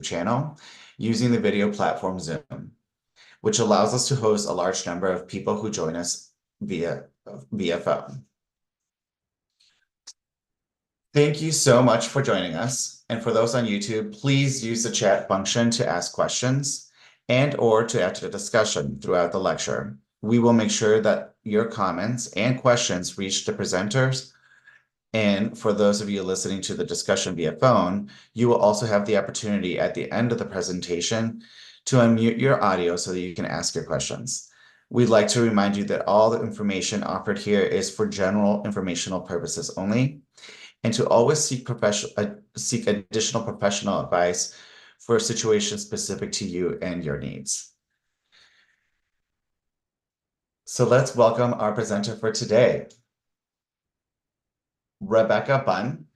channel using the video platform Zoom, which allows us to host a large number of people who join us via phone. Thank you so much for joining us. And for those on YouTube, please use the chat function to ask questions and/or to add to the discussion throughout the lecture. We will make sure that your comments and questions reach the presenters. And for those of you listening to the discussion via phone, you will also have the opportunity at the end of the presentation to unmute your audio so that you can ask your questions. We'd like to remind you that all the information offered here is for general informational purposes only, and to always seek additional professional advice for situations specific to you and your needs. So let's welcome our presenter for today. Rebecca Bunn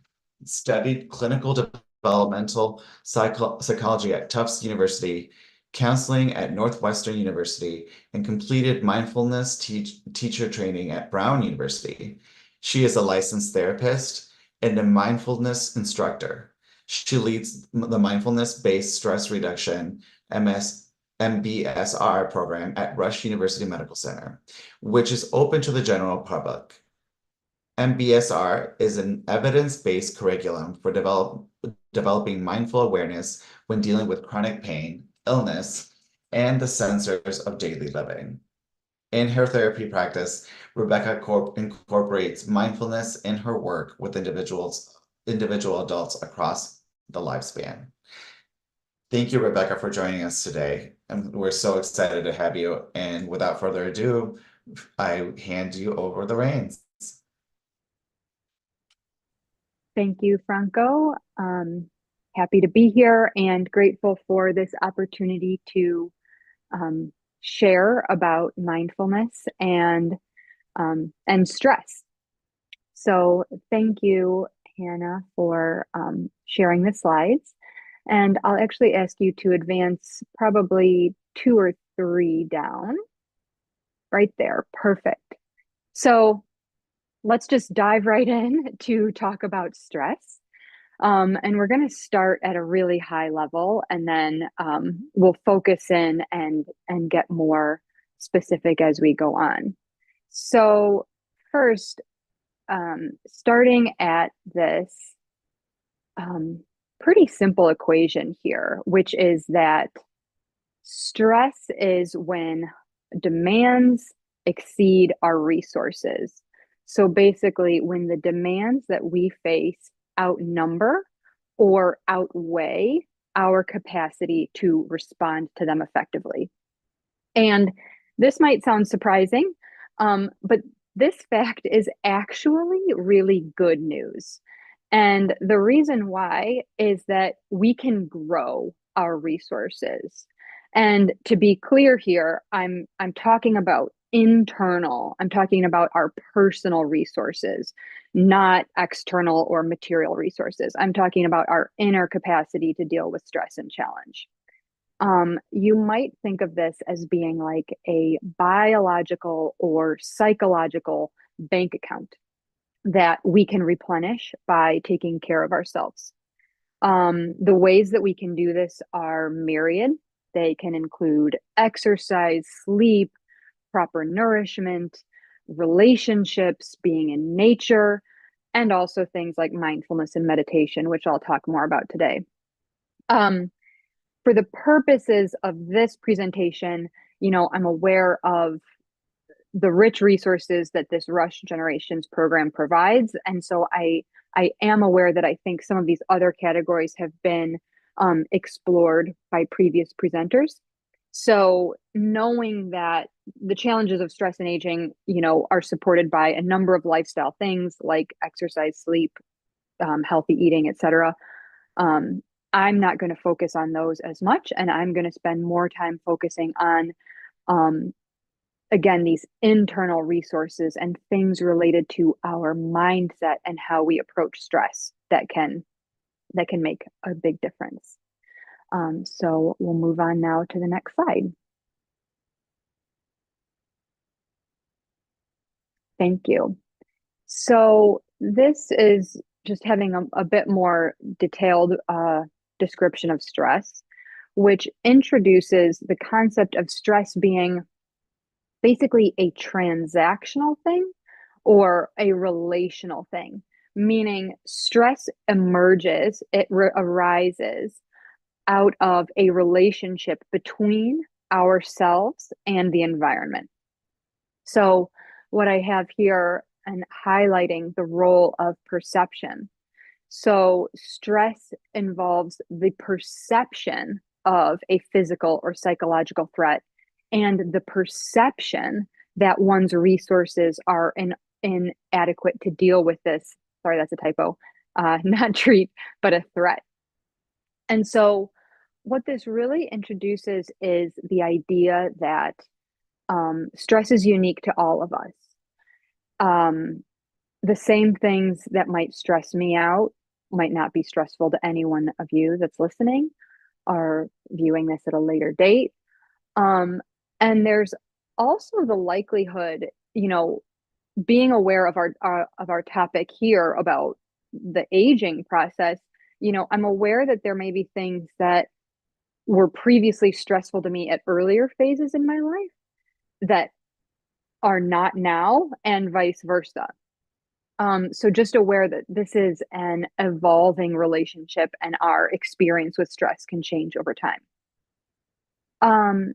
studied clinical developmental psychology at Tufts University, counseling at Northwestern University, and completed mindfulness teacher training at Brown University. She is a licensed therapist and a mindfulness instructor. She leads the mindfulness-based stress reduction MBSR program at Rush University Medical Center, which is open to the general public. MBSR is an evidence-based curriculum for developing mindful awareness when dealing with chronic pain, illness, and the sensors of daily living. In her therapy practice, Rebecca incorporates mindfulness in her work with individual adults across the lifespan. Thank you, Rebecca, for joining us today. And we're so excited to have you. And without further ado, I hand you over the reins. Thank you, Franco. Happy to be here and grateful for this opportunity to share about mindfulness and stress. So thank you, Hannah, for sharing the slides. And I'll actually ask you to advance probably 2 or 3 down. Right there. Perfect. So let's just dive right in to talk about stress. And we're going to start at a really high level, and then we'll focus in and get more specific as we go on. So first, starting at this pretty simple equation here, which is that stress is when demands exceed our resources. So basically, when the demands that we face outnumber or outweigh our capacity to respond to them effectively. And this might sound surprising, but this fact is actually really good news. And the reason why is that we can grow our resources. And to be clear here, I'm talking about internal. I'm talking about our personal resources, not external or material resources. I'm talking about our inner capacity to deal with stress and challenge. You might think of this as being like a biological or psychological bank account that we can replenish by taking care of ourselves. The ways that we can do this are myriad. They can include exercise, sleep, proper nourishment, relationships, being in nature, and also things like mindfulness and meditation, which I'll talk more about today. For the purposes of this presentation, I'm aware of the rich resources that this Rush Generations program provides. And so I am aware that I think some of these other categories have been explored by previous presenters. So knowing that the challenges of stress and aging, are supported by a number of lifestyle things like exercise, sleep, healthy eating, etc. I'm not going to focus on those as much, and I'm going to spend more time focusing on, again, these internal resources and things related to our mindset and how we approach stress that can make a big difference. So we'll move on now to the next slide. Thank you. So this is just having a bit more detailed description of stress, which introduces the concept of stress being basically a transactional thing or a relational thing, meaning stress emerges, arises out of a relationship between ourselves and the environment. So, what I have here and highlighting the role of perception. So, stress involves the perception of a physical or psychological threat and the perception that one's resources are inadequate to deal with this. Sorry, that's a typo. Not treat, but a threat. And so, what this really introduces is the idea that stress is unique to all of us. Um, the same things that might stress me out might not be stressful to any one of you that's listening or viewing this at a later date. Um, and there's also the likelihood, being aware of our topic here about the aging process. I'm aware that there may be things that were previously stressful to me at earlier phases in my life that are not now, and vice versa. So just aware that this is an evolving relationship and our experience with stress can change over time. Um,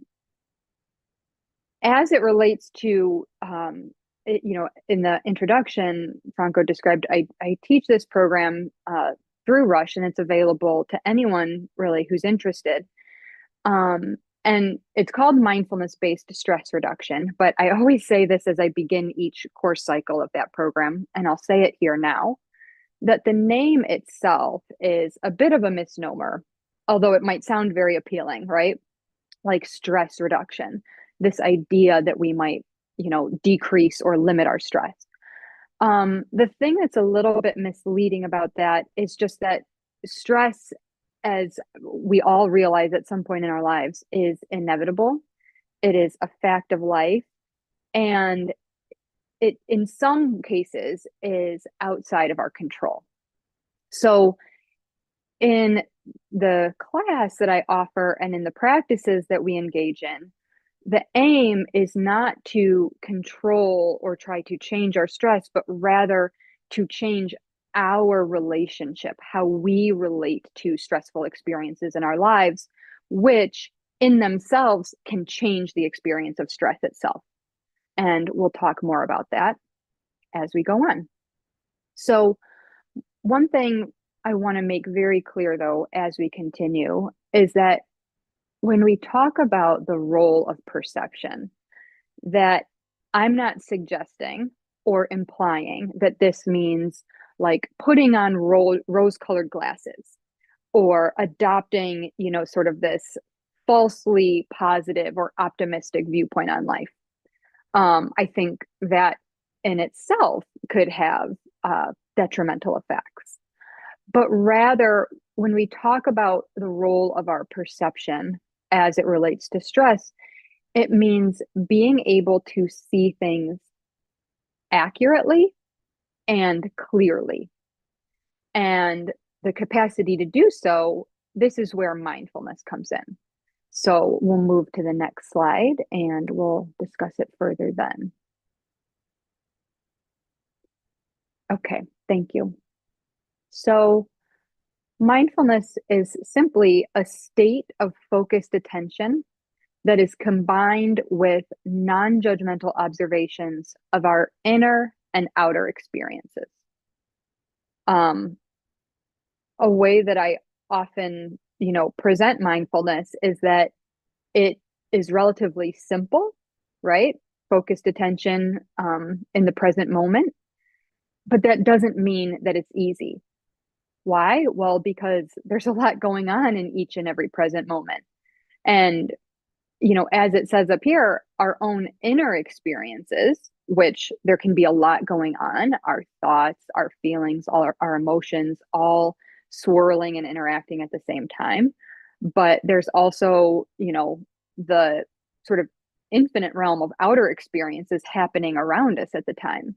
as it relates to, in the introduction, Franco described, I teach this program through Rush, and it's available to anyone really who's interested. And it's called mindfulness-based stress reduction, but I always say this as I begin each course cycle of that program, and I'll say it here now, that the name itself is a bit of a misnomer, although it might sound very appealing, right? Like stress reduction, this idea that we might, decrease or limit our stress. The thing that's a little bit misleading about that is just that stress, as we all realize at some point in our lives, is inevitable. It is a fact of life. And it, in some cases, is outside of our control. So, in the class that I offer and in the practices that we engage in, the aim is not to control or try to change our stress, but rather to change our relationship, how we relate to stressful experiences in our lives, which in themselves can change the experience of stress itself. And we'll talk more about that as we go on. So, one thing I want to make very clear, though, as we continue, is that when we talk about the role of perception, that I'm not suggesting or implying that this means like putting on rose-colored glasses or adopting, sort of this falsely positive or optimistic viewpoint on life. I think that in itself could have detrimental effects. But rather, when we talk about the role of our perception as it relates to stress, it means being able to see things accurately and clearly. And the capacity to do so, this is where mindfulness comes in. So we'll move to the next slide and we'll discuss it further then. Okay, thank you. So mindfulness is simply a state of focused attention that is combined with non-judgmental observations of our inner and outer experiences. A way that I often, present mindfulness is that it is relatively simple, right? Focused attention in the present moment. But that doesn't mean that it's easy. Why? Well, because there's a lot going on in each and every present moment. And, as it says up here, our own inner experiences, which there can be a lot going on, our thoughts, our feelings, all our emotions, all swirling and interacting at the same time. But there's also, the sort of infinite realm of outer experiences happening around us at the time.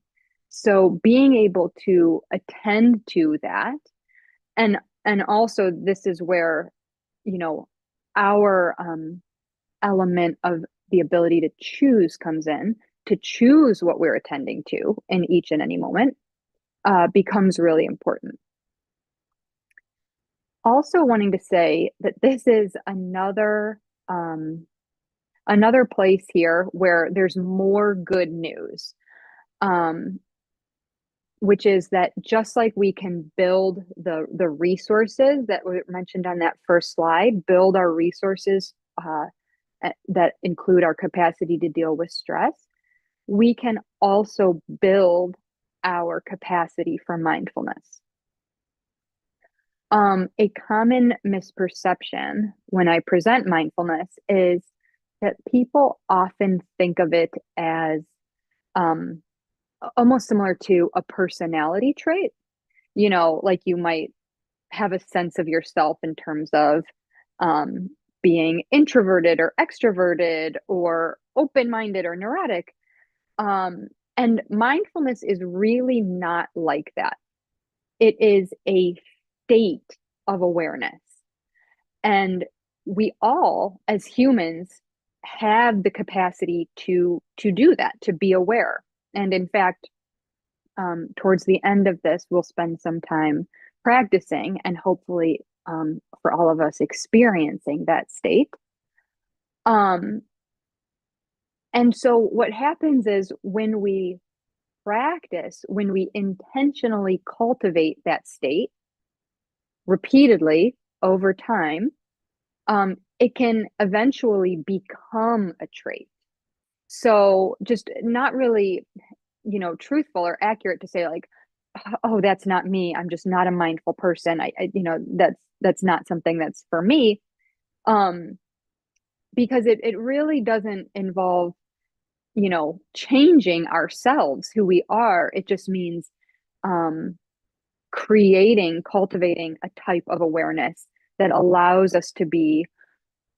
So being able to attend to that and And also, this is where, you know, our element of the ability to choose comes in, to choose what we're attending to in each and any moment, becomes really important. Also, wanting to say that this is another place here where there's more good news, um, which is that just like we can build the resources that were mentioned on that first slide, build our resources that include our capacity to deal with stress, we can also build our capacity for mindfulness. A common misperception when I present mindfulness is that people often think of it as um, almost similar to a personality trait. Like you might have a sense of yourself in terms of um, being introverted or extroverted or open minded or neurotic. And mindfulness is really not like that. It is a state of awareness. And we all, as humans, have the capacity to do that, to be aware. And in fact, towards the end of this, we'll spend some time practicing and hopefully for all of us experiencing that state. Um, and so what happens is when we practice, when we intentionally cultivate that state repeatedly over time, it can eventually become a trait. So just not really, truthful or accurate to say like, oh, that's not me. I'm just not a mindful person. That's not something that's for me. Um, because it really doesn't involve, changing ourselves, who we are. It just means um, cultivating a type of awareness that allows us to be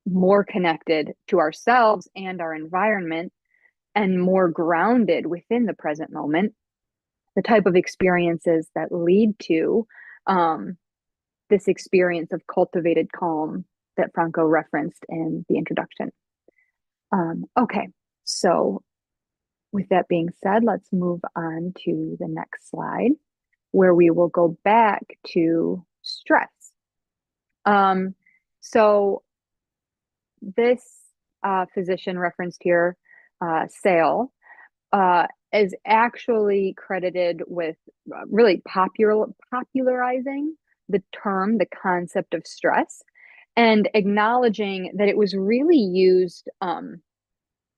more connected to ourselves and our environment and more grounded within the present moment, the type of experiences that lead to um, this experience of cultivated calm that Franco referenced in the introduction. Okay, so with that being said, let's move on to the next slide where we will go back to stress. So this physician referenced here, Sale, is actually credited with really popularizing the concept of stress, and acknowledging that it was really used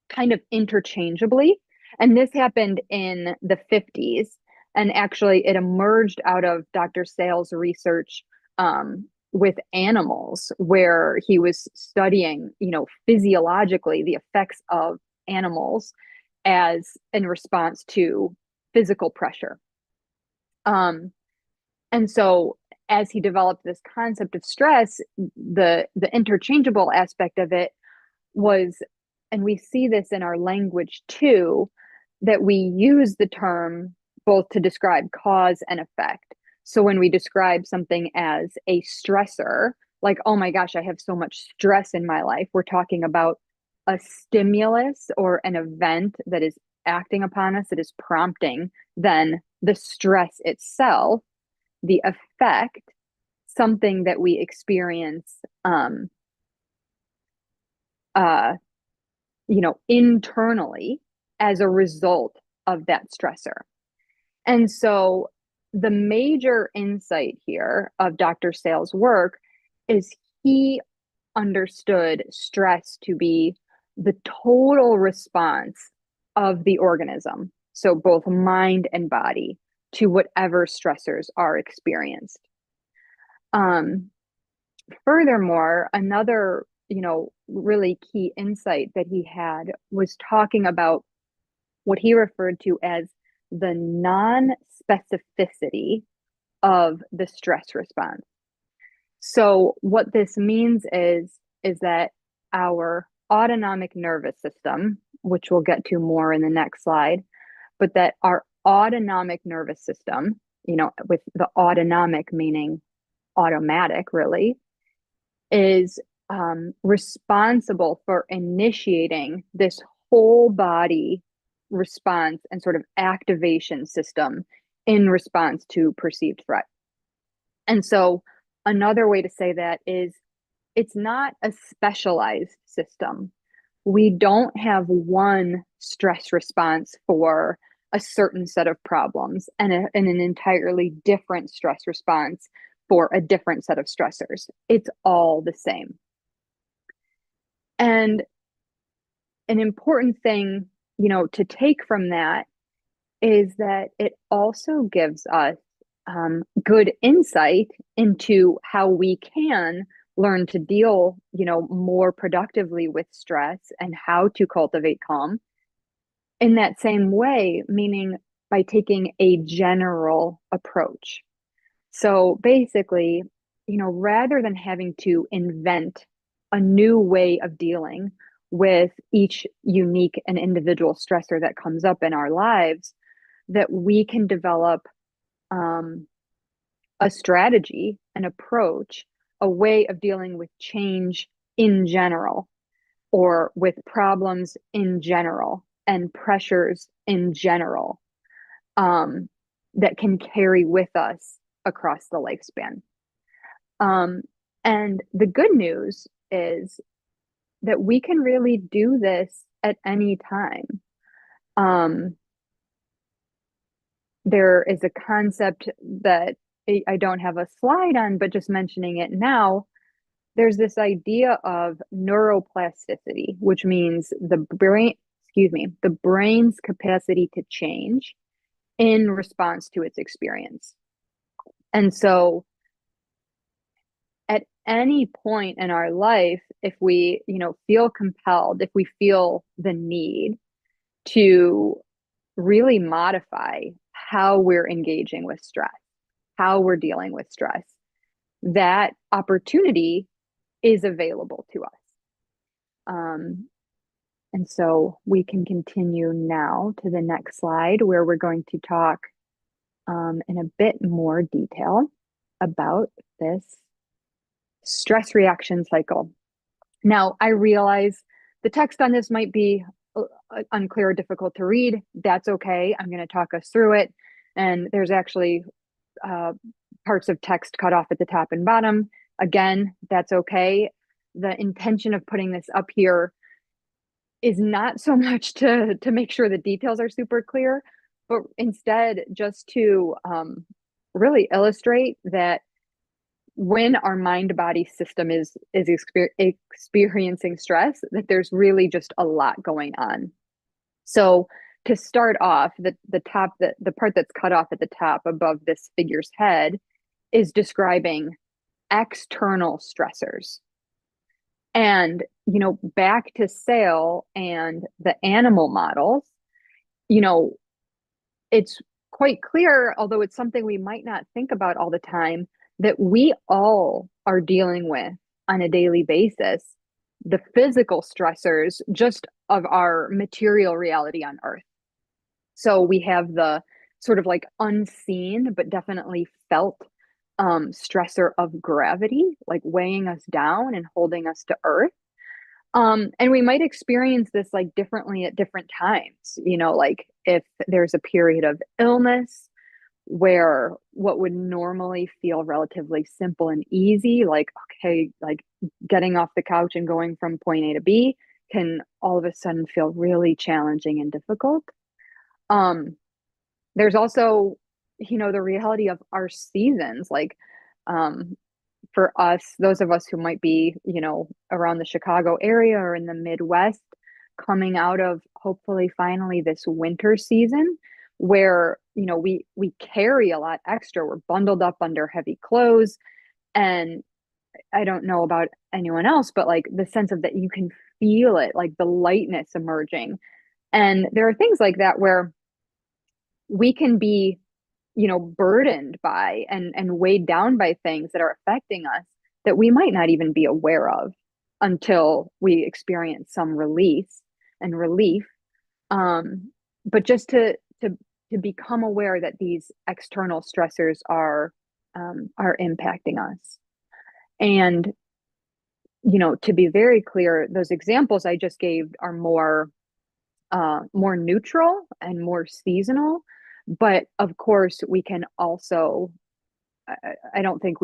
kind of interchangeably. And this happened in the 50s. And actually, it emerged out of Dr. Sale's research with animals, where he was studying, physiologically the effects of animals as in response to physical pressure. And so as he developed this concept of stress, the interchangeable aspect of it was, and we see this in our language too, that we use the term both to describe cause and effect. So when we describe something as a stressor, like, oh my gosh, I have so much stress in my life, we're talking about a stimulus or an event that is acting upon us, that is prompting then the stress itself. The effect, something that we experience uh internally as a result of that stressor. And so the major insight here of Dr. Sale's work is he understood stress to be the total response of the organism, so both mind and body, to whatever stressors are experienced. Um, Furthermore, another, really key insight that he had was talking about what he referred to as the non-specificity of the stress response. So what this means is that our autonomic nervous system, which we'll get to more in the next slide, but that our autonomic nervous system, with the autonomic meaning automatic really, is responsible for initiating this whole body response and sort of activation system in response to perceived threat. And so another way to say that is it's not a specialized system. We don't have one stress response for a certain set of problems and an entirely different stress response for a different set of stressors. It's all the same. And an important thing, to take from that is that it also gives us good insight into how we can learn to deal, more productively with stress and how to cultivate calm in that same way, meaning by taking a general approach. So basically, rather than having to invent a new way of dealing with each unique and individual stressor that comes up in our lives, that we can develop a strategy, an approach, a way of dealing with change in general, or with problems in general and pressures in general, that can carry with us across the lifespan. And the good news is that we can really do this at any time. There is a concept that I don't have a slide on, but just mentioning it now, there's this idea of neuroplasticity, which means the brain's capacity to change in response to its experience. And so at any point in our life, if we, feel compelled, if we feel the need to really modify how we're engaging with stress, how we're dealing with stress, that opportunity is available to us. And so we can continue now to the next slide where we're going to talk in a bit more detail about this stress reaction cycle. Now, I realize the text on this might be unclear or difficult to read. That's okay. I'm going to talk us through it. And there's actually parts of text cut off at the top and bottom. Again, that's okay. The intention of putting this up here is not so much to make sure the details are super clear, but instead just to really illustrate that when our mind-body system is experiencing stress, that there's really just a lot going on. So to start off, the part that's cut off at the top above this figure's head is describing external stressors. And, back to Sale and the animal models, it's quite clear, although it's something we might not think about all the time, that we all are dealing with on a daily basis the physical stressors just of our material reality on Earth. So we have the sort of like unseen, but definitely felt stressor of gravity, like weighing us down and holding us to Earth. And we might experience this like differently at different times, like if there's a period of illness where what would normally feel relatively simple and easy, like, okay, like getting off the couch and going from point A to B, can all of a sudden feel really challenging and difficult. There's also, the reality of our seasons, like, for us, those of us who might be, around the Chicago area or in the Midwest, coming out of hopefully finally this winter season where, we carry a lot extra. We're bundled up under heavy clothes. And I don't know about anyone else, but like the sense of that you can feel it, like the lightness emerging. And there are things like that where we can be, burdened by and weighed down by things that are affecting us that we might not even be aware of until we experience some release and relief. But just to become aware that these external stressors are are impacting us. And, to be very clear, those examples I just gave are more neutral and more seasonal. But of course, we can also, I don't think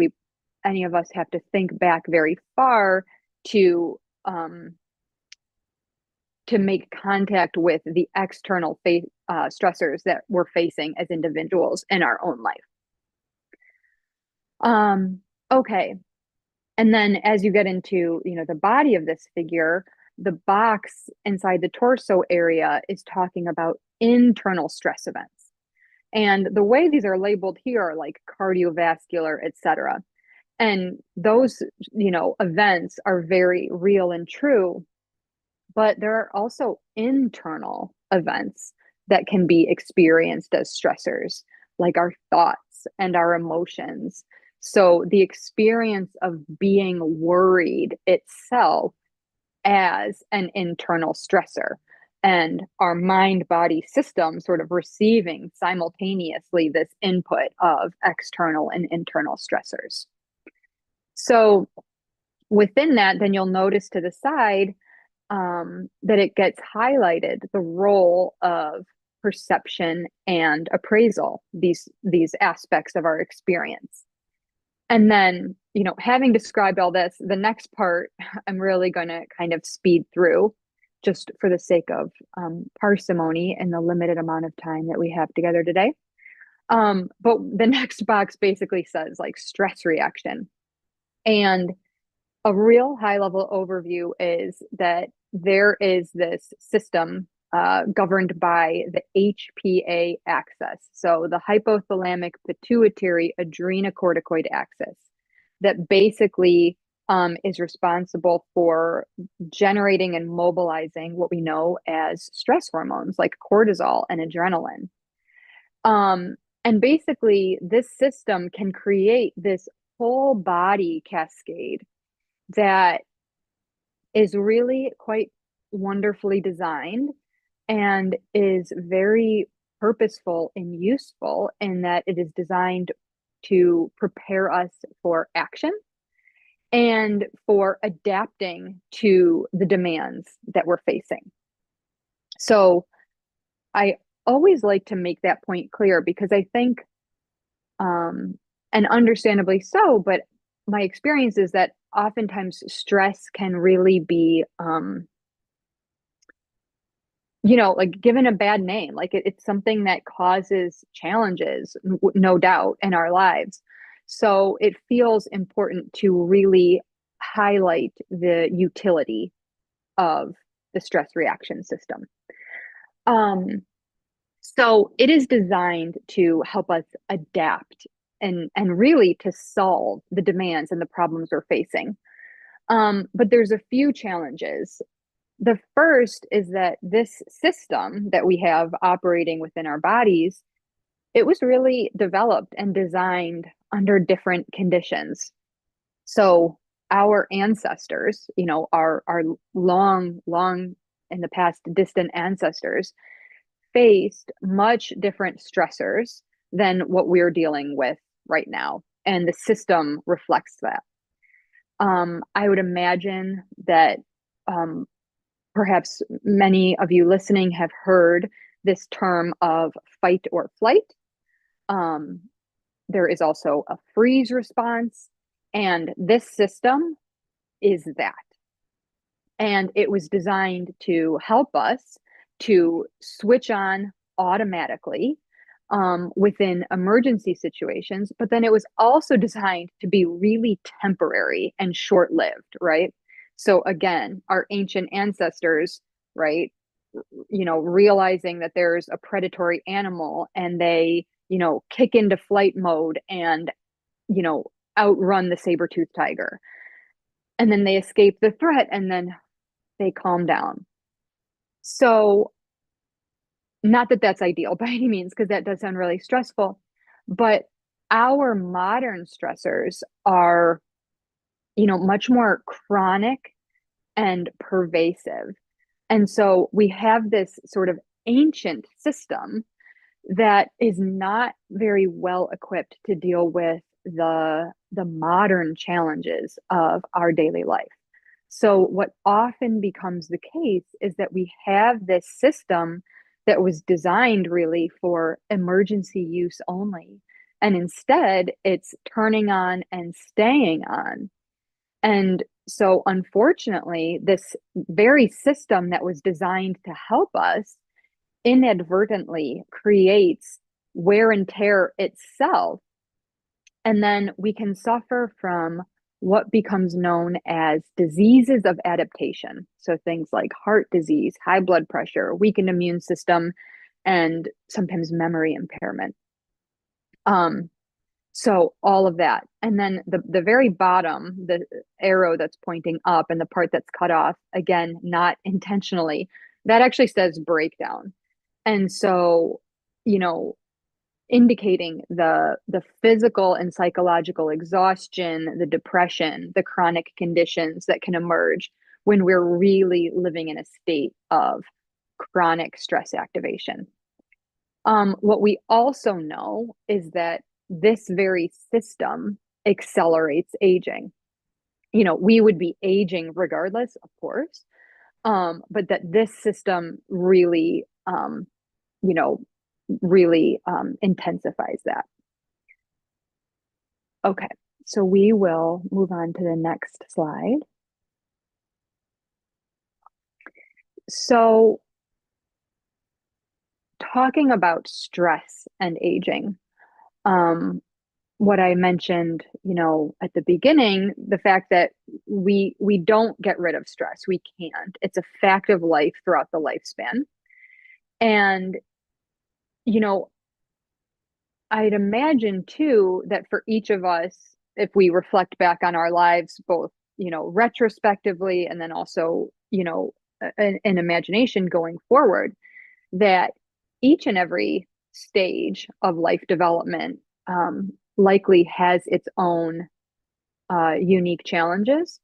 any of us have to think back very far to um, to make contact with the external stressors that we're facing as individuals in our own life. Okay. And then as you get into, the body of this figure, the box inside the torso area is talking about internal stress events. And the way these are labeled here are like cardiovascular, etc. And those, events are very real and true, but there are also internal events that can be experienced as stressors, like our thoughts and our emotions. So the experience of being worried itself as an internal stressor, and our mind body system sort of receiving simultaneously this input of external and internal stressors. So within that, then you'll notice to the side that it gets highlighted the role of perception and appraisal, these aspects of our experience. And then, having described all this, the next part I'm really going to kind of speed through just for the sake of parsimony and the limited amount of time that we have together today. But the next box basically says like stress reaction. And a real high level overview is that there is this system governed by the HPA axis, so the hypothalamic pituitary adrenocorticoid axis, that basically is responsible for generating and mobilizing what we know as stress hormones like cortisol and adrenaline. And basically, this system can create this whole body cascade that is really quite wonderfully designed and is very purposeful and useful in that it is designed to prepare us for action and for adapting to the demands that we're facing. So I always like to make that point clear because I think, and understandably so, but my experience is that oftentimes stress can really be, like given a bad name. Like it's something that causes challenges, no doubt, in our lives. So it feels important to really highlight the utility of the stress reaction system. So it is designed to help us adapt and really to solve the demands and the problems we're facing. But there's a few challenges. The first is that this system that we have operating within our bodies, it was really developed and designed under different conditions. So our ancestors, our long, long in the past distant ancestors, faced much different stressors than what we're dealing with right now. And the system reflects that. I would imagine that perhaps many of you listening have heard this term of fight or flight. There is also a freeze response, and this system is that. And it was designed to help us to switch on automatically within emergency situations, but then it was also designed to be really temporary and short-lived, right? So again, our ancient ancestors, right, realizing that there's a predatory animal and they, kick into flight mode and, outrun the saber-toothed tiger. And then they escape the threat and then they calm down. So not that that's ideal by any means, because that does sound really stressful, but our modern stressors are, much more chronic and pervasive. And so we have this sort of ancient system that is not very well equipped to deal with the modern challenges of our daily life. So what often becomes the case is that we have this system that was designed really for emergency use only. And instead, it's turning on and staying on. And so, unfortunately, this very system that was designed to help us inadvertently creates wear and tear itself. And then we can suffer from what becomes known as diseases of adaptation. So things like heart disease, high blood pressure, weakened immune system, and sometimes memory impairment. Um, so all of that. And then the very bottom, the arrow that's pointing up and the part that's cut off, again, not intentionally, that actually says breakdown. And so, you know, indicating the physical and psychological exhaustion, the depression, the chronic conditions that can emerge when we're really living in a state of chronic stress activation. What we also know is that this very system accelerates aging. You know, we would be aging regardless, of course, but that this system really, you know, really intensifies that. Okay, so we will move on to the next slide. So, talking about stress and aging, what I mentioned, you know, at the beginning, the fact that we don't get rid of stress, we can't. It's a fact of life throughout the lifespan, and you know, I'd imagine too that for each of us, if we reflect back on our lives, both, you know, retrospectively and then also, you know, an imagination going forward, that each and every stage of life development likely has its own unique challenges.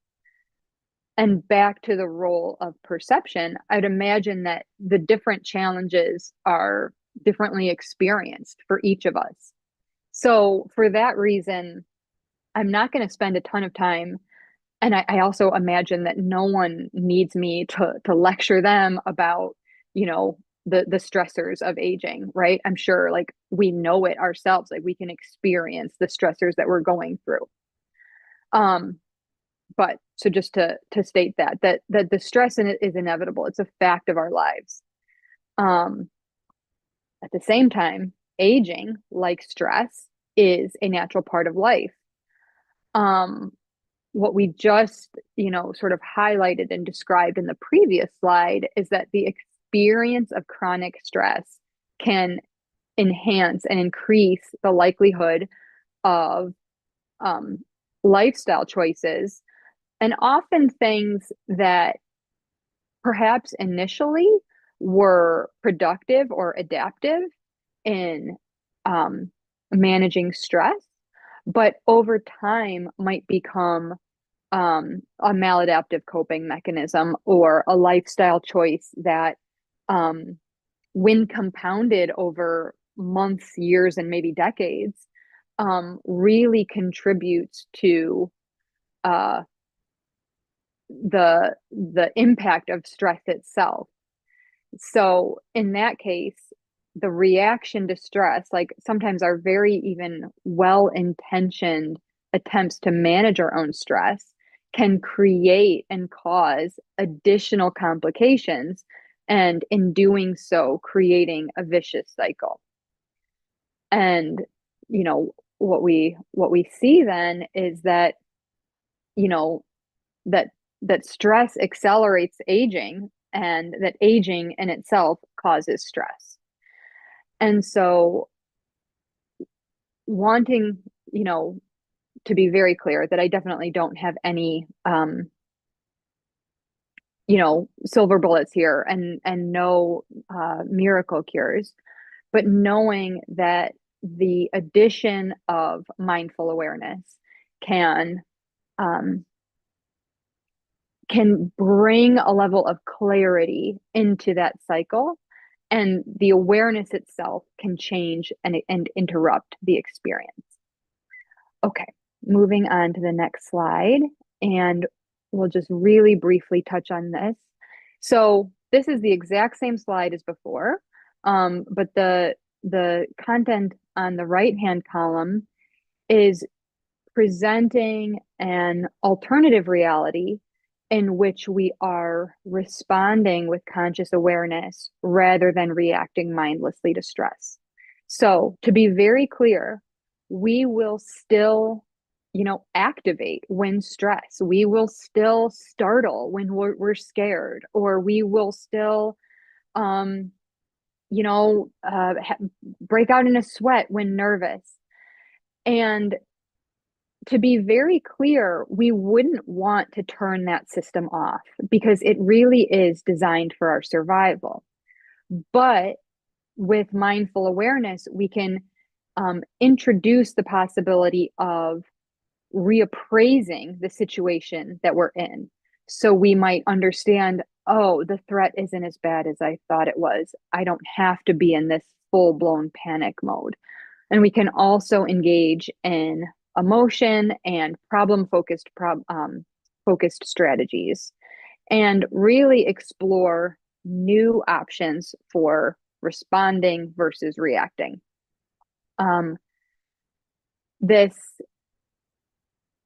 And back to the role of perception, I'd imagine that the different challenges are differently experienced for each of us. So, for that reason, I'm not going to spend a ton of time. And I also imagine that no one needs me to lecture them about, you know, the stressors of aging, right? I'm sure like we know it ourselves, like we can experience the stressors that we're going through. Um, but so just to state that the stress in it is inevitable. It's a fact of our lives. Um, at the same time, aging, like stress, is a natural part of life. Um, what we just, you know, sort of highlighted and described in the previous slide is that the experience of chronic stress can enhance and increase the likelihood of um, lifestyle choices, and often things that perhaps initially were productive or adaptive in managing stress, but over time might become a maladaptive coping mechanism or a lifestyle choice that, when compounded over months, years, and maybe decades, really contributes to uh, the impact of stress itself. So in that case, the reaction to stress, like sometimes our very even well-intentioned attempts to manage our own stress, can create and cause additional complications, and in doing so, creating a vicious cycle. And you know, what we see then is that, you know, that that stress accelerates aging and that aging in itself causes stress. And so wanting, you know, to be very clear that I definitely don't have any you know, silver bullets here and no miracle cures, but knowing that the addition of mindful awareness can um, can bring a level of clarity into that cycle, and the awareness itself can change and interrupt the experience. Okay, moving on to the next slide, and we'll just really briefly touch on this. So this is the exact same slide as before, but the content on the right-hand column is presenting an alternative reality in which we are responding with conscious awareness rather than reacting mindlessly to stress. So, to be very clear, we will still, activate when stressed. We will still startle when we're scared, or we will still, um, break out in a sweat when nervous. And to be very clear, we wouldn't want to turn that system off because it really is designed for our survival. But with mindful awareness, we can introduce the possibility of reappraising the situation that we're in. So we might understand, oh, the threat isn't as bad as I thought it was. I don't have to be in this full blown panic mode. And we can also engage in emotion and focused strategies and really explore new options for responding versus reacting. This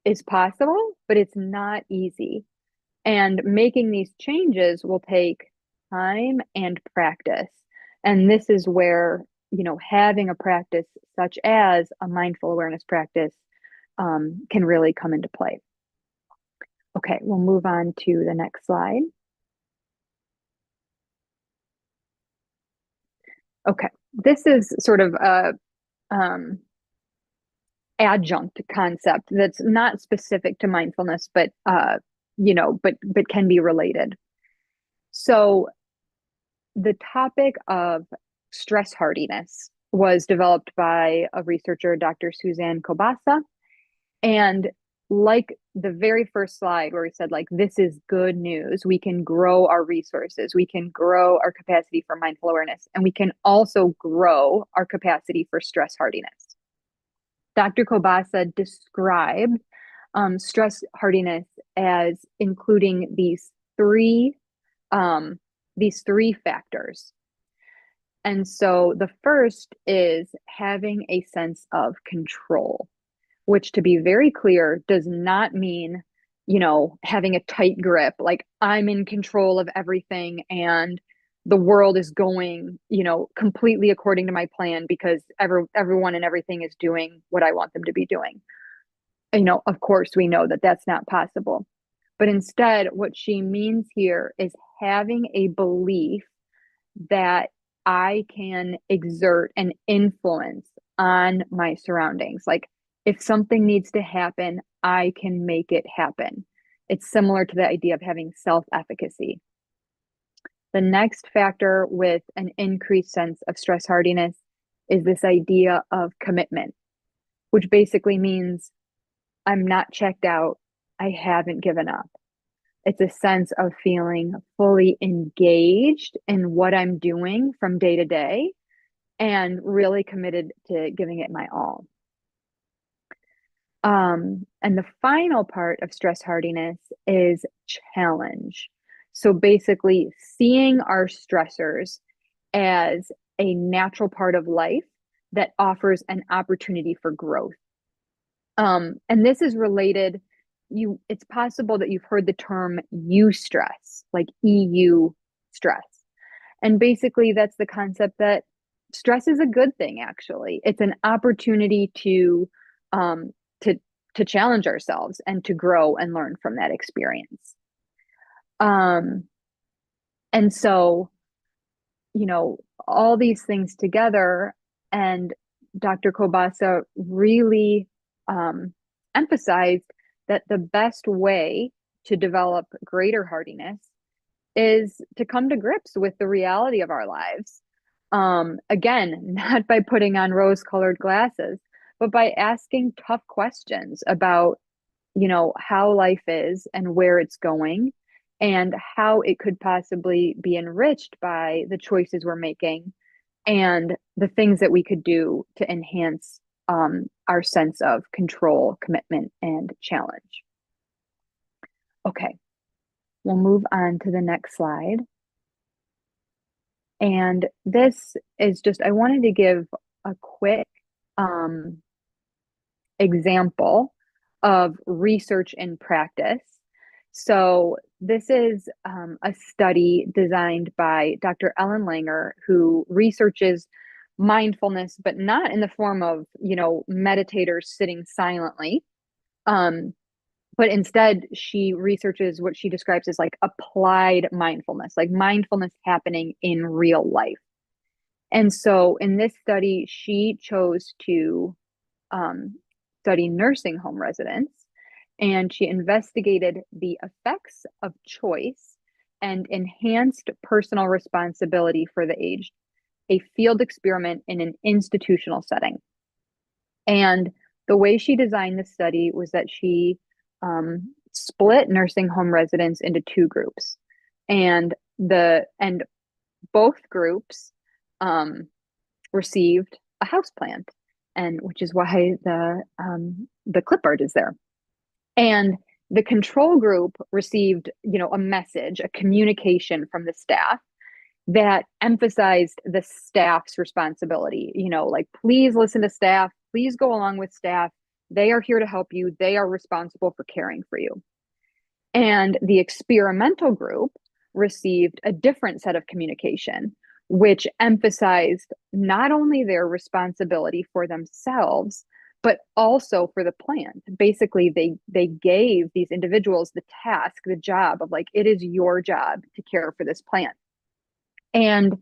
is possible, but it's not easy. And making these changes will take time and practice. And this is where, having a practice such as a mindful awareness practice can really come into play. Okay, we'll move on to the next slide. Okay, this is sort of a adjunct concept that's not specific to mindfulness, but but can be related. So the topic of stress hardiness was developed by a researcher, Dr. Suzanne Kobasa. And like the very first slide where we said, like, this is good news, we can grow our resources, we can grow our capacity for mindful awareness, and we can also grow our capacity for stress hardiness. Dr. Kobasa described stress hardiness as including these three factors. And so the first is having a sense of control, which, to be very clear, does not mean, having a tight grip, like I'm in control of everything and the world is going, completely according to my plan because everyone and everything is doing what I want them to be doing. Of course, we know that that's not possible. But instead, what she means here is having a belief that I can exert an influence on my surroundings. Like, if something needs to happen, I can make it happen. It's similar to the idea of having self-efficacy. The next factor with an increased sense of stress hardiness is this idea of commitment, which basically means I'm not checked out. I haven't given up. It's a sense of feeling fully engaged in what I'm doing from day to day and really committed to giving it my all. And the final part of stress hardiness is challenge. So basically, seeing our stressors as a natural part of life that offers an opportunity for growth. And this is related. It's possible that you've heard the term eustress, like EU stress. And basically, that's the concept that stress is a good thing, actually. It's an opportunity um, to, to challenge ourselves and to grow and learn from that experience. And so, all these things together, and Dr. Kobasa really emphasized that the best way to develop greater hardiness is to come to grips with the reality of our lives. Again, not by putting on rose-colored glasses, but by asking tough questions about, how life is and where it's going and how it could possibly be enriched by the choices we're making and the things that we could do to enhance our sense of control, commitment, and challenge. Okay, we'll move on to the next slide. And this is just, I wanted to give a quick example of research and practice. So this is a study designed by Dr. Ellen Langer, who researches mindfulness, but not in the form of, meditators sitting silently. But instead, she researches what she describes as like applied mindfulness, like mindfulness happening in real life. And so in this study, she chose to study nursing home residents, and she investigated the effects of choice and enhanced personal responsibility for the aged, a field experiment in an institutional setting. And the way she designed the study was that she split nursing home residents into two groups, and both groups received a houseplant, and which is why the clip art is there. And the control group received, a message, a communication from the staff that emphasized the staff's responsibility. Like, please listen to staff, please go along with staff. They are here to help you. They are responsible for caring for you. And the experimental group received a different set of communication, which emphasized not only their responsibility for themselves, but also for the plant. Basically, they gave these individuals the task, the job of like, it is your job to care for this plant. And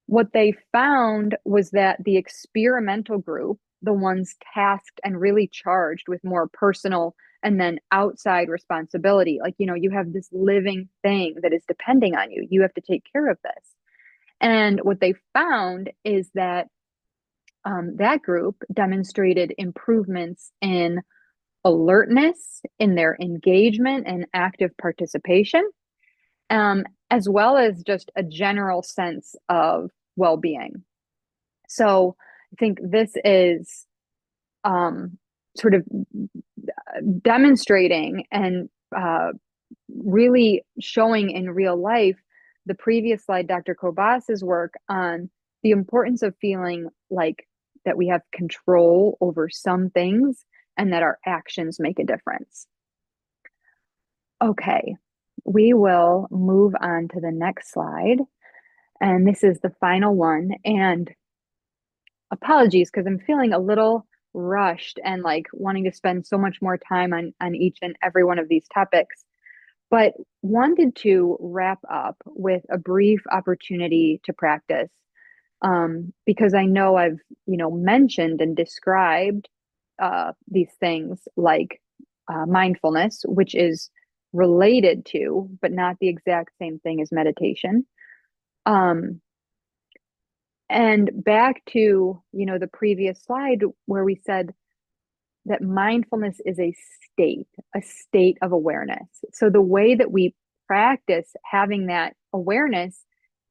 what they found was that the experimental group, the ones tasked and really charged with more personal and then outside responsibility, like, you have this living thing that is depending on you. You have to take care of this. And what they found is that that group demonstrated improvements in alertness, in their engagement and active participation, as well as just a general sense of well-being. So I think this is sort of demonstrating and really showing in real life the previous slide, Dr. Kobas's work on the importance of feeling like that we have control over some things and that our actions make a difference. Okay, we will move on to the next slide. And this is the final one. And apologies, because I'm feeling a little rushed and like wanting to spend so much more time on each and every one of these topics, but wanted to wrap up with a brief opportunity to practice, because I know I've mentioned and described these things like mindfulness, which is related to, but not the exact same thing as meditation. And back to, the previous slide where we said that mindfulness is a state of awareness. So the way that we practice having that awareness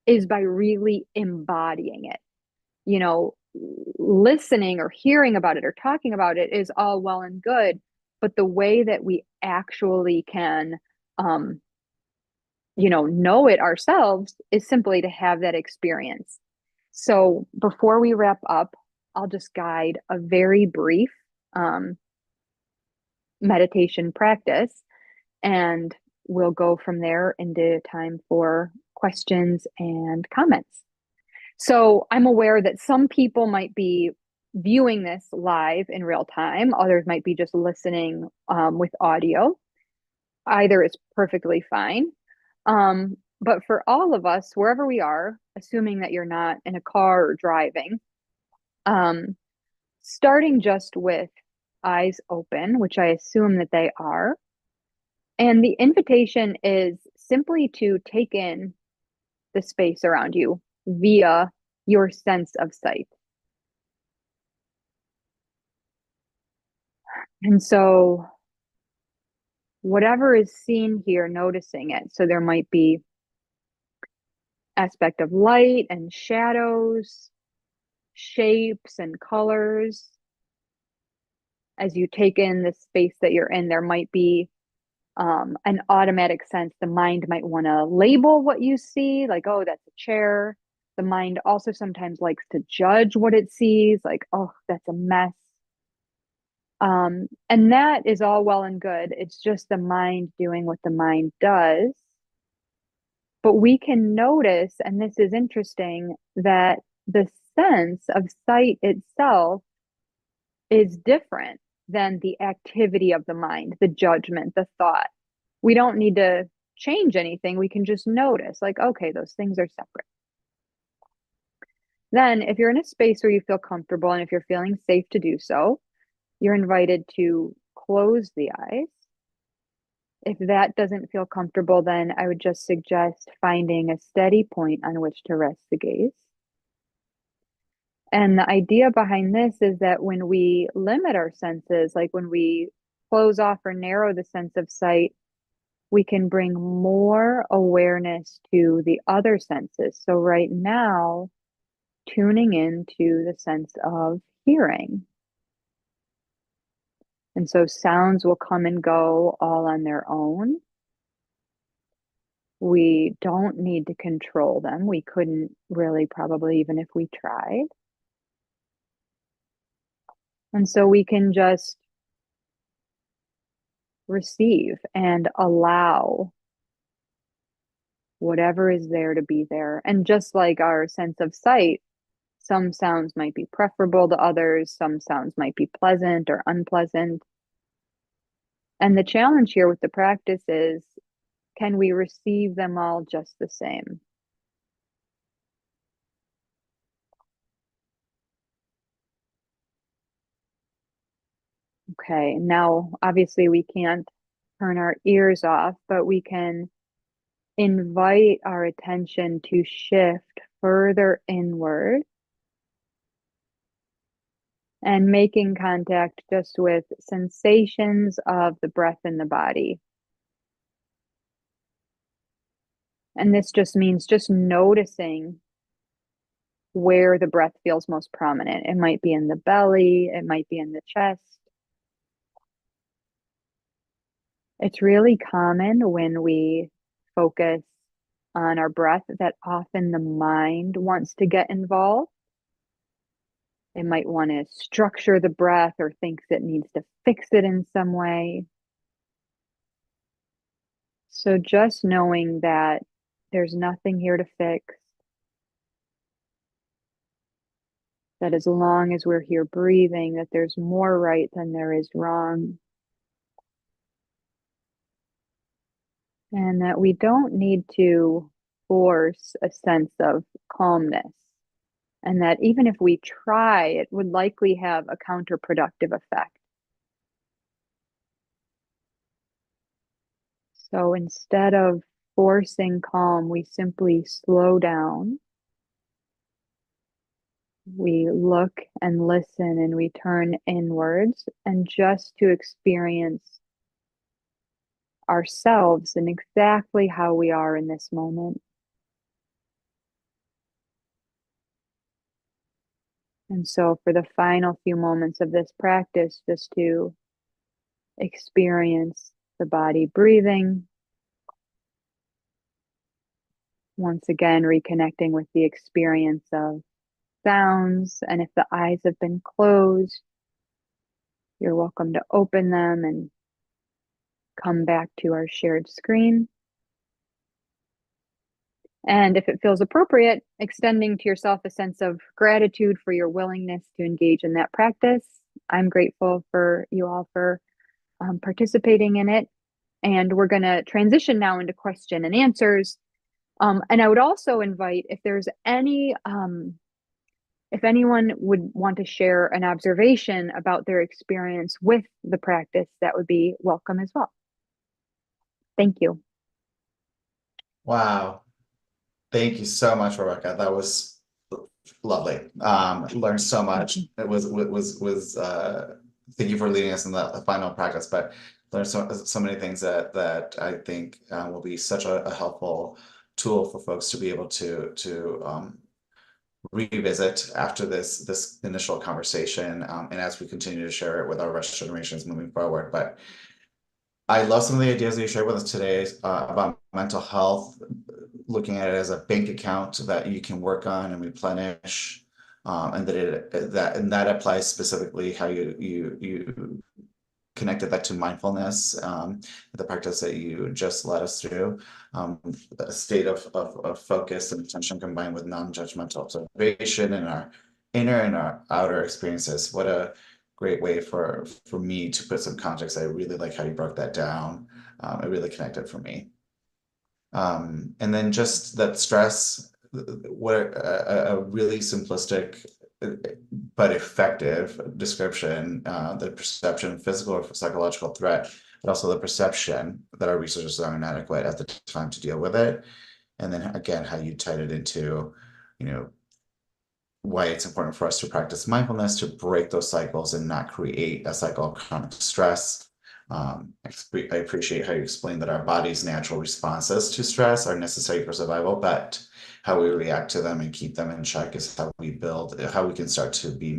is by really embodying it. Listening or hearing about it or talking about it is all well and good, but the way that we actually can, know it ourselves is simply to have that experience. So before we wrap up, I'll just guide a very brief meditation practice, and we'll go from there into time for questions and comments. So I'm aware that some people might be viewing this live in real time. Others might be just listening with audio. Either is perfectly fine. But for all of us, wherever we are, assuming that you're not in a car or driving, starting just with eyes open, which I assume that they are. And the invitation is simply to take in the space around you via your sense of sight. And so whatever is seen here, noticing it. So there might be aspect of light and shadows, shapes and colors, as you take in the space that you're in, there might be an automatic sense. The mind might want to label what you see, like, oh, that's a chair. The mind also sometimes likes to judge what it sees, like, oh, that's a mess. And that is all well and good. It's just the mind doing what the mind does. But we can notice, and this is interesting, that the sense of sight itself is different than the activity of the mind, the judgment, the thought. We don't need to change anything. We can just notice, like, okay, those things are separate. Then, if you're in a space where you feel comfortable and if you're feeling safe to do so, you're invited to close the eyes. If that doesn't feel comfortable, then I would just suggest finding a steady point on which to rest the gaze. And the idea behind this is that when we limit our senses, like when we close off or narrow the sense of sight, we can bring more awareness to the other senses. So, right now, tuning into the sense of hearing. And so, sounds will come and go all on their own. We don't need to control them. We couldn't really, probably, even if we tried. And so we can just receive and allow whatever is there to be there. And just like our sense of sight, some sounds might be preferable to others, some sounds might be pleasant or unpleasant. And the challenge here with the practice is, can we receive them all just the same? Okay, now obviously we can't turn our ears off, but we can invite our attention to shift further inward and making contact just with sensations of the breath in the body. And this just means just noticing where the breath feels most prominent. It might be in the belly, it might be in the chest. It's really common when we focus on our breath that often the mind wants to get involved. It might want to structure the breath or thinks it needs to fix it in some way. So just knowing that there's nothing here to fix, that as long as we're here breathing, that there's more right than there is wrong. And that we don't need to force a sense of calmness. And that even if we try, it would likely have a counterproductive effect. So instead of forcing calm, we simply slow down. We look and listen and we turn inwards, and just to experience ourselves and exactly how we are in this moment. And so for the final few moments of this practice, just to experience the body breathing. Once again, reconnecting with the experience of sounds. And if the eyes have been closed, you're welcome to open them and come back to our shared screen. And if it feels appropriate, extending to yourself a sense of gratitude for your willingness to engage in that practice. I'm grateful for you all for participating in it. And we're going to transition now into question and answers. And I would also invite, if there's any, if anyone would want to share an observation about their experience with the practice, that would be welcome as well. Thank you. Wow. Thank you so much, Rebecca. That was lovely. Learned so much. It was thank you for leading us in the final practice, but learned so many things that I think will be such a helpful tool for folks to be able to revisit after this initial conversation, and as we continue to share it with our rest generations moving forward. But I love some of the ideas that you shared with us today about mental health, looking at it as a bank account that you can work on and replenish, and that applies specifically how you connected that to mindfulness, the practice that you just led us through, a state of focus and attention combined with non-judgmental observation in our inner and our outer experiences. What a great way for me to put some context. I really like how you broke that down. It really connected for me. And then just that stress, what a really simplistic but effective description, the perception of physical or psychological threat, but also the perception that our resources are inadequate at the time to deal with it. And then again, how you tied it into, you know, why it's important for us to practice mindfulness to break those cycles and not create a cycle of chronic stress. I appreciate how you explained that our body's natural responses to stress are necessary for survival, but how we react to them and keep them in check is how we can start to be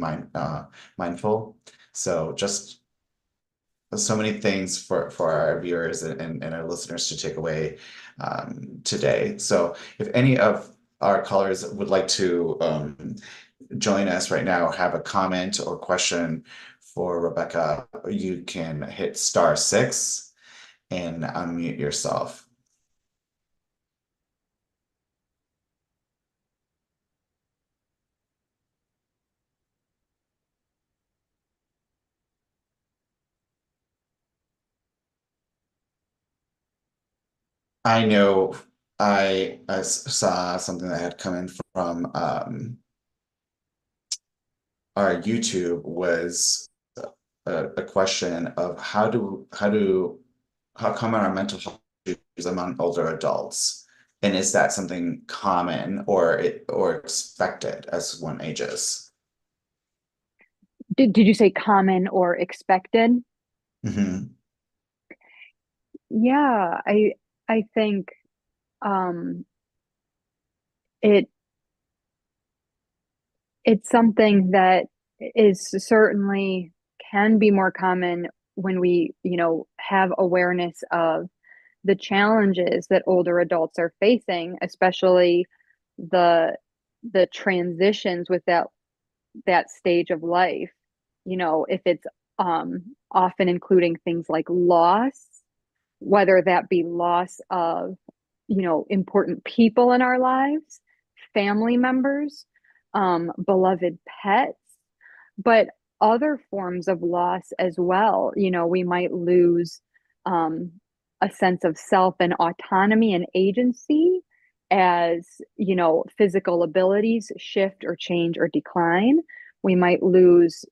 mindful. So just so many things for our viewers and our listeners to take away today. So if any of our callers would like to join us right now, have a comment or question for Rebecca, you can hit *6 and unmute yourself. I know I saw something that had come in from our YouTube was a question of how common are mental health issues among older adults, and is that something common or expected as one ages? Did you say common or expected? Hmm. Yeah, I think um it it's something that is certainly can be more common when we, have awareness of the challenges that older adults are facing, especially the the transitions with that stage of life. If it's often including things like loss, whether that be loss of, important people in our lives, family members, beloved pets, but other forms of loss as well. We might lose um, a sense of self and autonomy and agency as, physical abilities shift or change or decline. We might lose,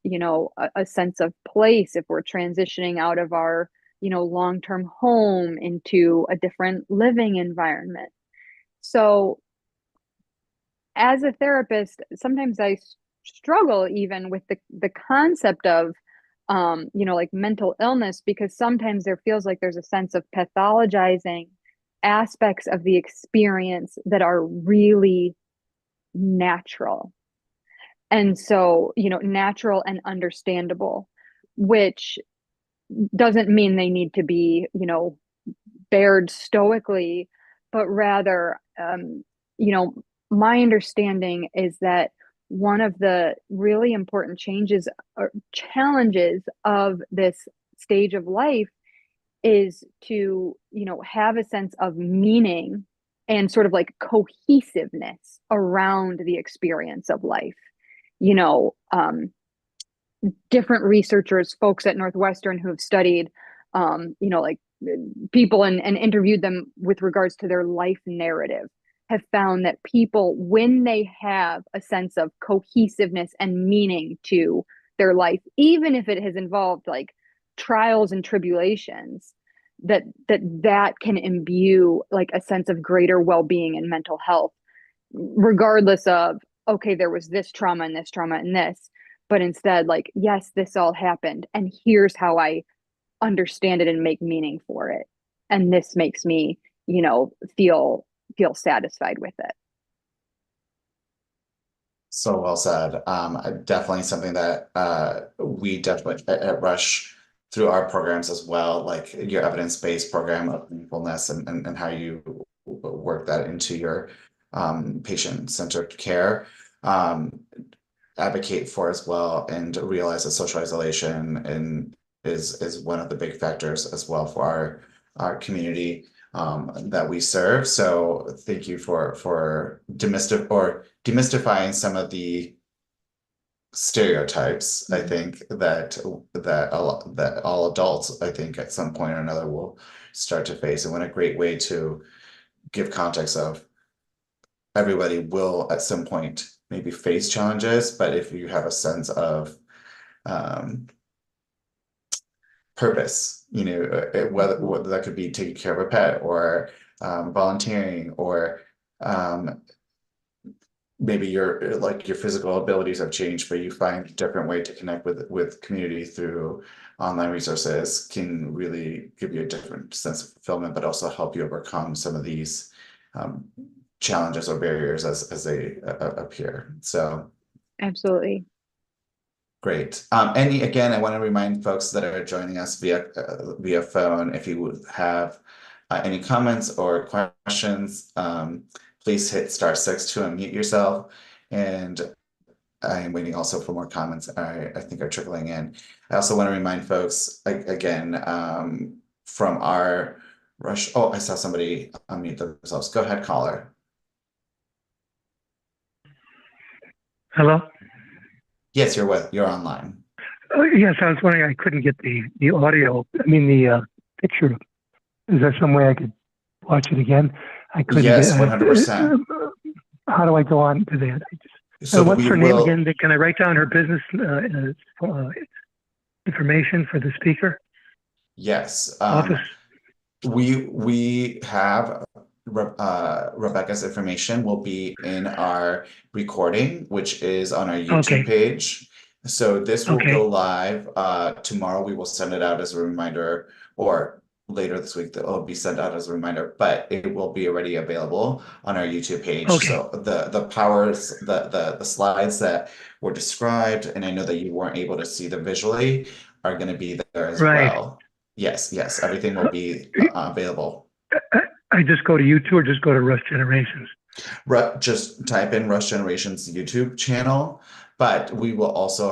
a sense of place if we're transitioning out of our, long-term home into a different living environment. So as a therapist, sometimes I struggle even with the concept of like mental illness, because sometimes there feels like there's a sense of pathologizing aspects of the experience that are really natural. And so, natural and understandable, which doesn't mean they need to be, bared stoically, but rather, you know, my understanding is that one of the really important changes or challenges of this stage of life is to, have a sense of meaning and sort of like cohesiveness around the experience of life. You know, different researchers, folks at Northwestern who have studied, like people and interviewed them with regards to their life narrative, have found that people, when they have a sense of cohesiveness and meaning to their life, even if it has involved like trials and tribulations, that can imbue like a sense of greater well-being and mental health, regardless of, okay, there was this trauma and this trauma and this, but instead, like, yes, this all happened, and here's how I understand it and make meaning for it. And this makes me, feel satisfied with it. So well said. Definitely something that we definitely at Rush through our programs as well, like your evidence-based program of mindfulness and how you work that into your patient-centered care. Um, Advocate for as well and realize that social isolation and is one of the big factors as well for our community that we serve. So thank you for demystifying some of the stereotypes. I Mhm. think that all adults, I think, at some point or another will start to face. And what a great way to give context of everybody will at some point maybe face challenges, but if you have a sense of um, purpose, whether that could be taking care of a pet or volunteering or um, maybe your physical abilities have changed, but you find a different way to connect with community through online resources can really give you a different sense of fulfillment, but also help you overcome some of these um, challenges or barriers as they appear. So Absolutely. great. Again, I want to remind folks that are joining us via phone, if you would have any comments or questions, please hit *6 to unmute yourself. And I am waiting also for more comments. I think are trickling in. I also want to remind folks again from our rush. Oh, I saw somebody unmute themselves. Go ahead, caller. Hello? Yes, you're online. Yes, I was wondering, I couldn't get the audio, the picture. Is there some way I could watch it again? I couldn't get, Yes, 100%. how do I go on to that? So What's we her name will. again? Can I write down her business information for the speaker Yes. office? We have Rebecca's information will be in our recording, which is on our YouTube Okay, page. So this will okay, go live tomorrow. We will send it out as a reminder, or later this week that will be sent out as a reminder, but it will be already available on our YouTube page. okay. So the powers, the slides that were described, and I know that you weren't able to see them visually, are going to be there as Right. well. Yes, everything will be available. I just go to YouTube or just go to Rush Generations? Just type in Rush Generations YouTube channel, but we will also,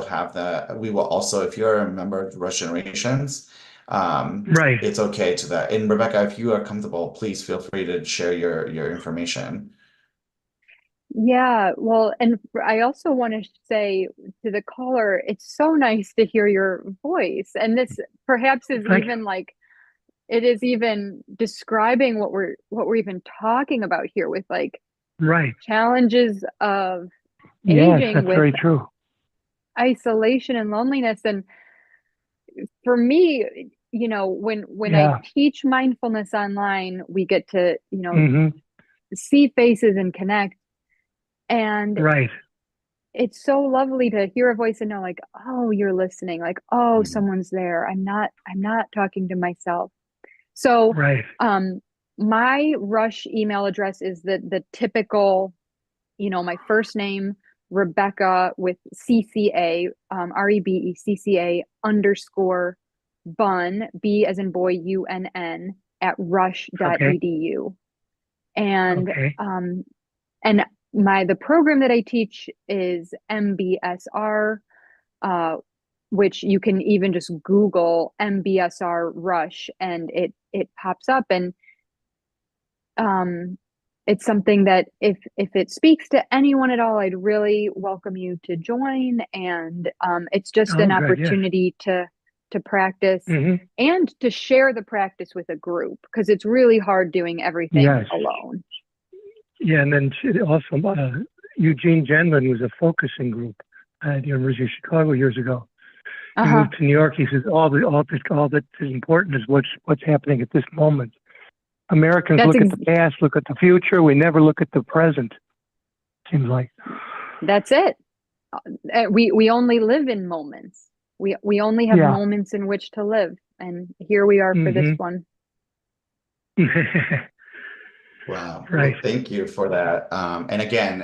if you're a member of Rush Generations, Right. it's okay to that. And Rebecca, if you are comfortable, please feel free to share your information. Yeah, well, and I also want to say to the caller, it's so nice to hear your voice. And this perhaps is Thank you. even like it is even describing what we're even talking about here with like Right. challenges of Yes, aging that's with very true. isolation and loneliness. And for me, when I Yeah. teach mindfulness online, we get to, Hmm. see faces and connect. And Right. it's so lovely to hear a voice and know like, oh, you're listening, like, oh, Mhm. someone's there. I'm not talking to myself. So Right. my Rush email address is the typical, my first name, Rebecca with CCA, REBECCA underscore Bunn, B as in boy, UNN at Okay. rush.edu. And Okay. and the program that I teach is MBSR, uh, which you can even just Google MBSR Rush and it pops up. And um, it's something that if it speaks to anyone at all, I'd really welcome you to join. And it's just Oh, an good. Yes. opportunity to practice Hmm. and to share the practice with a group because it's really hard doing everything Yes. alone. Yeah, and then also Eugene Genlin was a focusing group at the University of Chicago years ago. He Uh-huh. moved to New York. He says all that is important is what's happening at this moment. Americans That's look at the past, look at the future. We never look at the present. Seems like. that's it. We only live in moments. We only have Yeah. moments in which to live, and here we are for this Hmm. one. Wow. Right. Well, thank you for that. And again,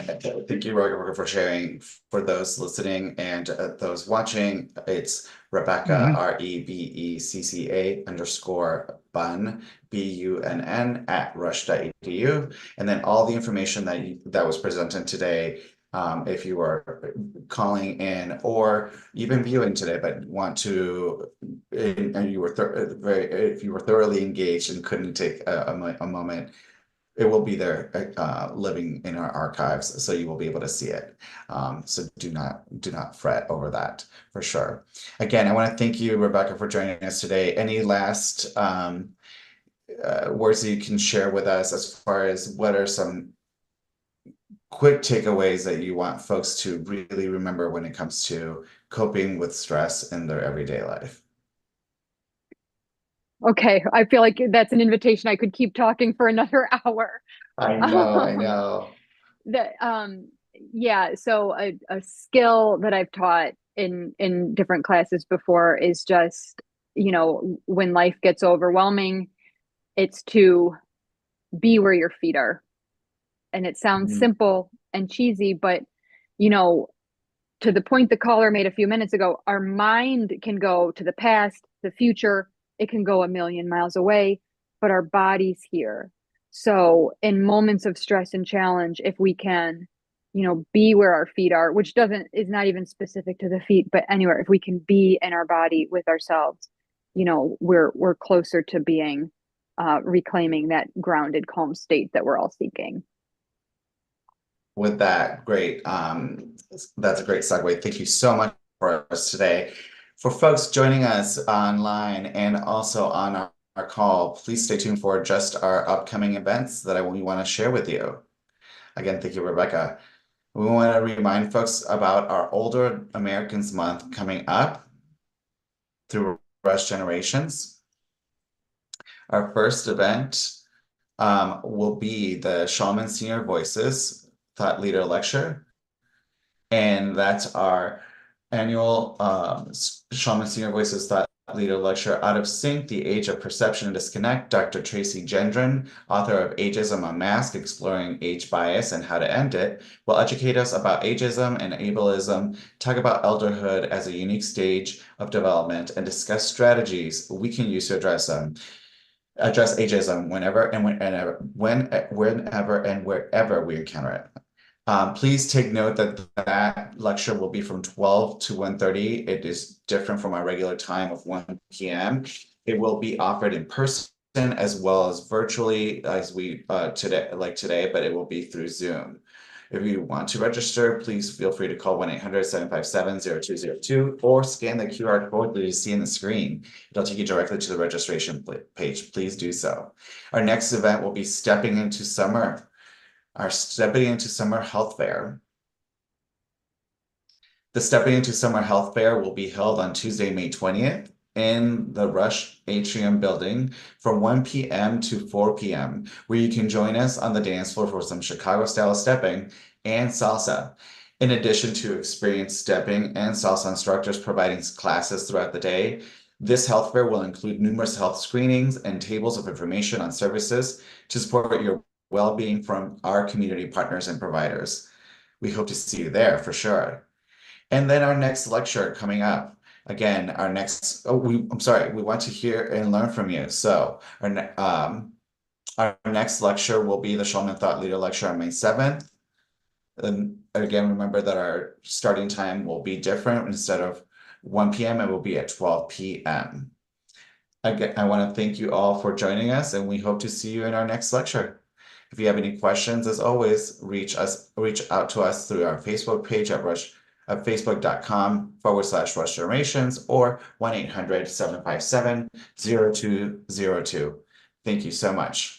thank you, Rebecca, for sharing. For those listening and those watching, it's Rebecca, REBECCA _BUNN at rush.edu. And then all the information that was presented today, if you are calling in or even viewing today, but want to, and you were if you were thoroughly engaged and couldn't take a moment, it will be there, living in our archives, so you will be able to see it. So do not fret over that, for sure. Again, I want to thank you, Rebecca, for joining us today. Any last words that you can share with us as far as what are some quick takeaways that you want folks to really remember when it comes to coping with stress in their everyday life? Okay, I feel like that's an invitation. I could keep talking for another hour. I know. That yeah, so a skill that I've taught in different classes before is just, when life gets overwhelming, it's to be where your feet are. And it sounds Mhm. simple and cheesy, but you know, to the point the caller made a few minutes ago, our mind can go to the past, the future, it can go a million miles away, but our body's here. So, in moments of stress and challenge, if we can, be where our feet are, which is not even specific to the feet, but anywhere, if we can be in our body with ourselves, we're closer to being reclaiming that grounded, calm state that we're all seeking. With that, great. That's a great segue. Thank you so much for us today. For folks joining us online and also on our call, please stay tuned for just our upcoming events that we want to share with you. Again, thank you, Rebecca. We want to remind folks about our Older Americans Month coming up through Rush Generations. Our first event will be the Shaman Senior Voices Thought Leader Lecture. And that's our annual Shaman Senior Voices Thought Leader Lecture, Out of Sync, The Age of Perception and Disconnect. Dr. Tracy Gendron, author of Ageism Unmasked, Exploring Age Bias and How to End It, will educate us about ageism and ableism, talk about elderhood as a unique stage of development, and discuss strategies we can use to address ageism whenever and wherever we encounter it. Please take note that lecture will be from 12 to 1:30. It is different from our regular time of 1 p.m. It will be offered in person as well as virtually as we today, but it will be through Zoom. If you want to register, please feel free to call 1-800-757-0202 or scan the QR code that you see on the screen. It'll take you directly to the registration page. Please do so. Our next event will be Stepping into Summer Health Fair. The Stepping into Summer Health Fair will be held on Tuesday, May 20th in the Rush Atrium building from 1 p.m. to 4 p.m., where you can join us on the dance floor for some Chicago-style stepping and salsa. In addition to experienced stepping and salsa instructors providing classes throughout the day, this health fair will include numerous health screenings and tables of information on services to support your well-being from our community partners and providers. We hope to see you there for sure. And then our next lecture coming up. Again, we want to hear and learn from you. So our next lecture will be the Shaman Thought Leader Lecture on May 7th. And again, remember that our starting time will be different. Instead of 1 p.m., it will be at 12 p.m. Again, I want to thank you all for joining us, and we hope to see you in our next lecture. If you have any questions, as always, reach out to us through our Facebook page at facebook.com/Rush Generations or 1-800-757-0202. Thank you so much.